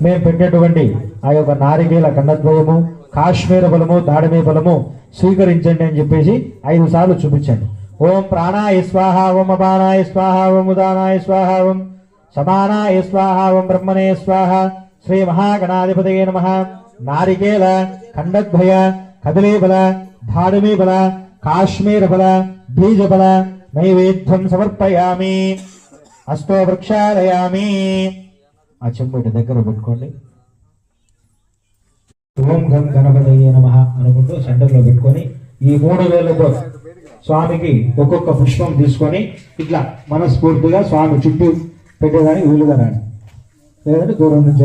మేము పెట్టేటువంటి ఆ యొక్క నారికేల ఖండద్వయము కాశ్మీర బలము దాడిమే బలము స్వీకరించండి అని చెప్పేసి 5 సార్లు చూపించండి. ఓం ప్రాణాయ స్వాహ, ఓం అపానాయ స్వాహ, ఓం ఉదానాయ స్వాహ, ఓం సమానాయ స్వాహ, ఓం బ్రహ్మణే స్వాహ. శ్రీ మహాగణాధిపతయే నమః. నారికేల ఖండద్వయ కదలే బల దాడిమే బల కాశ్మీర బల బీజ బల నైవేద్యం సమర్పయామి. అస్తో వృక్షాలయామి. ఆ చెంబటి దగ్గర పెట్టుకోండి. ఓం గం గణపతయే నమః అనుకుంటూ సెంటర్లో పెట్టుకొని ఈ 3 వేలతో స్వామికి ఒక్కొక్క పుష్పం తీసుకొని ఇట్లా మనస్ఫూర్తిగా స్వామి చుట్టూ పెట్టేదానికి వీలుగా రాండి, లేదంటే దూరం నుంచి